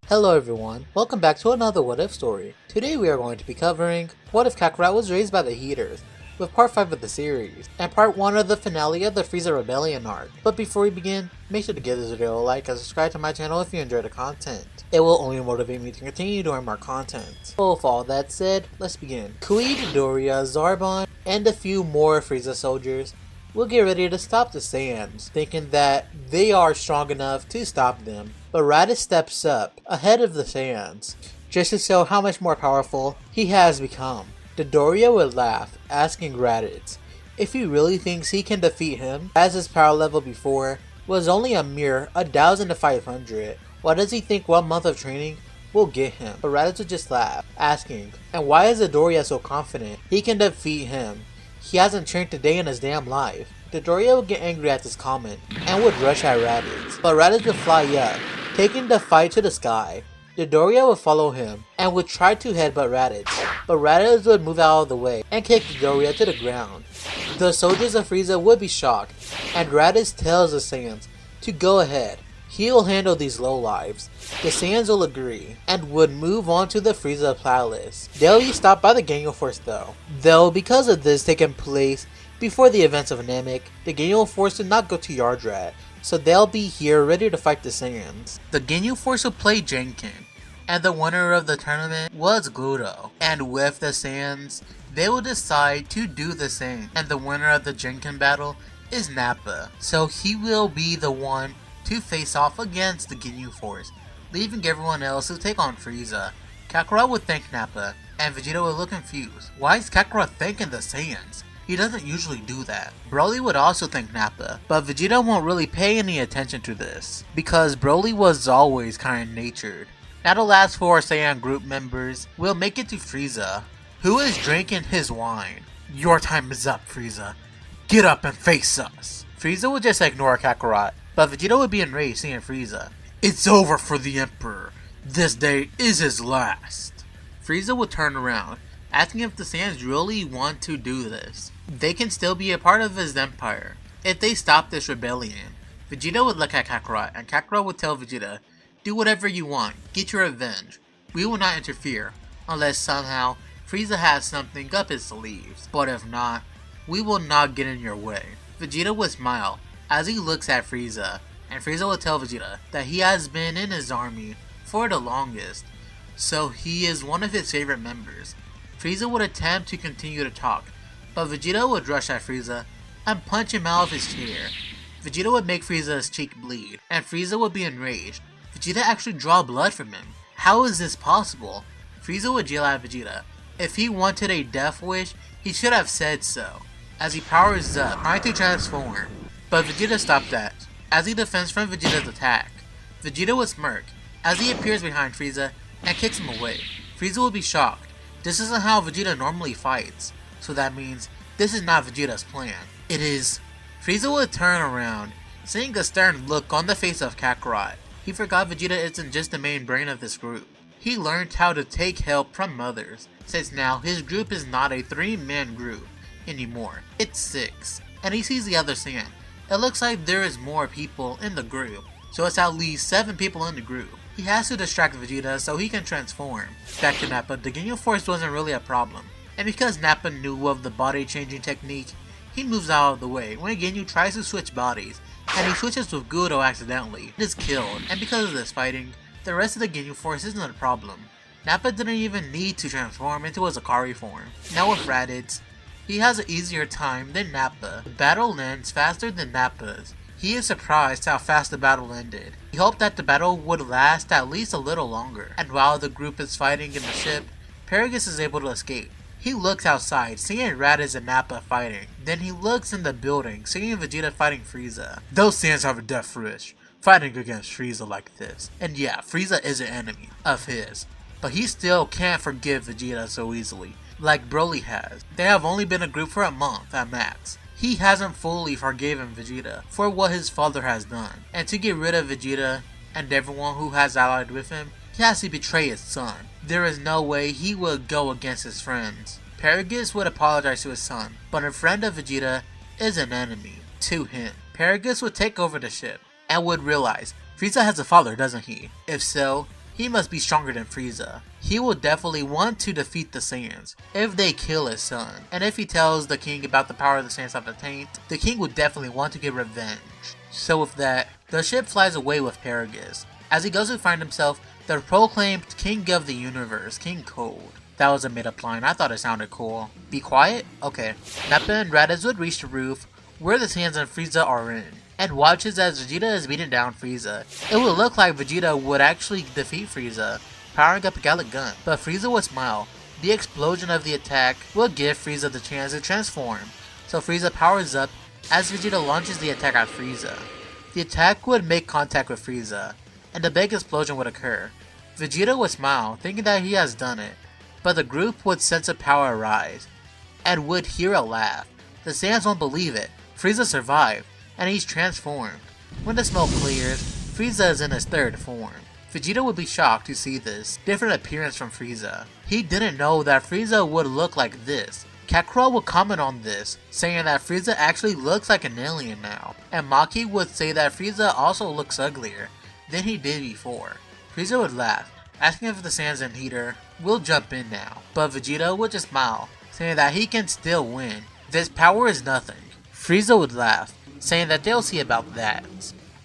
Hello everyone, welcome back to another What If story. Today we are going to be covering What If Kakarot was raised by the Heaters, with part 5 of the series, and part 1 of the finale of the Frieza Rebellion arc. But before we begin, make sure to give this video a like and subscribe to my channel if you enjoy the content. It will only motivate me to continue doing more content. So with all that said, let's begin. Kui, Doria, Zarbon, and a few more Frieza soldiers will get ready to stop the Saiyans, thinking that they are strong enough to stop them. But Raditz steps up ahead of the Saiyans, just to show how much more powerful he has become. Doria would laugh, asking Raditz if he really thinks he can defeat him, as his power level before was only a mere 1,000 to 500. Why does he think 1 month of training will get him? But Raditz would just laugh, asking, and why is Doria so confident he can defeat him? He hasn't trained a day in his damn life. Doria would get angry at this comment and would rush at Raditz, but Raditz would fly up, taking the fight to the sky. Doria would follow him and would try to headbutt Raditz, but Raditz would move out of the way and kick Doria to the ground. The soldiers of Frieza would be shocked, and Raditz tells the Saiyans to go ahead. He will handle these lowlives. The Saiyans will agree, and would move on to the Frieza Palace. They'll be stopped by the Ginyu Force though. Though because of this taking place before the events of Namek, the Ginyu Force did not go to Yardrat, so they'll be here ready to fight the Saiyans. The Ginyu Force will play Jenkin, and the winner of the tournament was Gluto. And with the Saiyans, they will decide to do the same, and the winner of the Jenkin battle is Nappa, so he will be the one to face off against the Ginyu Force, leaving everyone else to take on Frieza. Kakarot would thank Nappa, and Vegeta would look confused. Why is Kakarot thanking the Saiyans? He doesn't usually do that. Broly would also thank Nappa, but Vegeta won't really pay any attention to this, because Broly was always kind-natured. Now the last 4 Saiyan group members will make it to Frieza, who is drinking his wine. Your time is up, Frieza. Get up and face us. Frieza would just ignore Kakarot, but Vegeta would be enraged seeing Frieza. It's over for the Emperor. This day is his last. Frieza would turn around, asking if the Saiyans really want to do this. They can still be a part of his empire if they stop this rebellion. Vegeta would look at Kakarot, and Kakarot would tell Vegeta, do whatever you want, get your revenge. We will not interfere, unless somehow Frieza has something up his sleeves. But if not, we will not get in your way. Vegeta would smile as he looks at Frieza, and Frieza would tell Vegeta that he has been in his army for the longest, so he is one of his favorite members. Frieza would attempt to continue to talk, but Vegeta would rush at Frieza and punch him out of his chair. Vegeta would make Frieza's cheek bleed, and Frieza would be enraged. Vegeta actually draw blood from him. How is this possible? Frieza would yell at Vegeta. If he wanted a death wish, he should have said so, as he powers up, trying to transform. But Vegeta stopped that, as he defends from Vegeta's attack. Vegeta would smirk, as he appears behind Frieza and kicks him away. Frieza would be shocked. This isn't how Vegeta normally fights, so that means this is not Vegeta's plan. It is. Frieza would turn around, seeing a stern look on the face of Kakarot. He forgot Vegeta isn't just the main brain of this group. He learned how to take help from others, since now his group is not a 3-man group anymore. It's 6. And he sees the other Saiyan. It looks like there is more people in the group, so it's at least 7 people in the group. He has to distract Vegeta so he can transform. Back to Nappa, the Ginyu Force wasn't really a problem, and because Nappa knew of the body changing technique, he moves out of the way when Ginyu tries to switch bodies, and he switches with Gluto accidentally. He is killed, and because of this fighting, the rest of the Ginyu Force isn't a problem. Nappa didn't even need to transform into his Akari form. Now with Raditz, he has an easier time than Nappa. The battle ends faster than Nappa's. He is surprised how fast the battle ended. He hoped that the battle would last at least a little longer, and while the group is fighting in the ship, Paragus is able to escape. He looks outside, seeing Raditz and Nappa fighting. Then he looks in the building, seeing Vegeta fighting Frieza. Those Saiyans have a death wish, fighting against Frieza like this. And yeah, Frieza is an enemy of his, but he still can't forgive Vegeta so easily, like Broly has. They have only been a group for a month at max. He hasn't fully forgiven Vegeta for what his father has done, and to get rid of Vegeta and everyone who has allied with him, he has to betray his son. There is no way he would go against his friends. Paragus would apologize to his son, but a friend of Vegeta is an enemy to him. Paragus would take over the ship and would realize Frieza has a father, doesn't he? If so, he must be stronger than Frieza. He will definitely want to defeat the Saiyans if they kill his son. And if he tells the king about the power of the Saiyans of the Taint, the king would definitely want to get revenge. So with that, the ship flies away with Paragus, as he goes to find himself the proclaimed king of the universe, King Cold. That was a made-up line, I thought it sounded cool. Be quiet? Okay. Nappa and Raditz would reach the roof where the Saiyans and Frieza are in, and watches as Vegeta is beating down Frieza. It would look like Vegeta would actually defeat Frieza, powering up a Gallic gun, but Frieza would smile. The explosion of the attack will give Frieza the chance to transform, so Frieza powers up as Vegeta launches the attack at Frieza. The attack would make contact with Frieza, and a big explosion would occur. Vegeta would smile, thinking that he has done it, but the group would sense a power rise, and would hear a laugh. The Saiyans won't believe it. Frieza survived, and he's transformed. When the smoke clears, Frieza is in his third form. Vegeta would be shocked to see this different appearance from Frieza. He didn't know that Frieza would look like this. Kakarot would comment on this, saying that Frieza actually looks like an alien now, and Maki would say that Frieza also looks uglier than he did before. Frieza would laugh, asking if the Saiyans and Heater will jump in now, but Vegeta would just smile, saying that he can still win. This power is nothing. Frieza would laugh, saying that they'll see about that,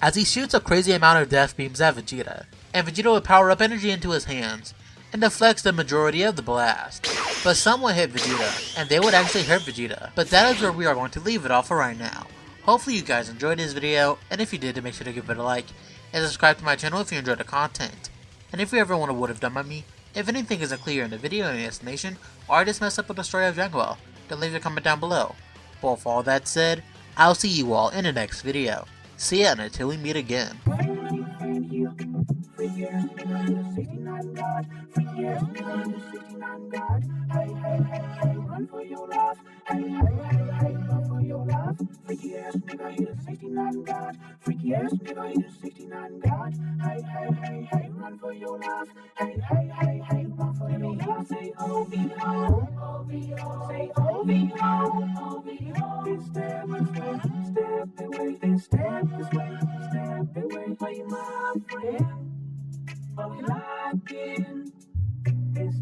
as he shoots a crazy amount of death beams at Vegeta, and Vegeta would power up energy into his hands, and deflects the majority of the blast. But some would hit Vegeta, and they would actually hurt Vegeta. But that is where we are going to leave it off for right now. Hopefully you guys enjoyed this video, and if you did, then make sure to give it a like, and subscribe to my channel if you enjoyed the content. And if you ever want a what if done by me, if anything isn't clear in the video or any explanation, or I just messed up with the story of Dragon Ball, then leave a comment down below. But with all that said, I'll see you all in the next video. See ya, and until we meet again.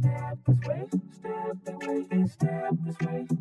Step this way, step this way.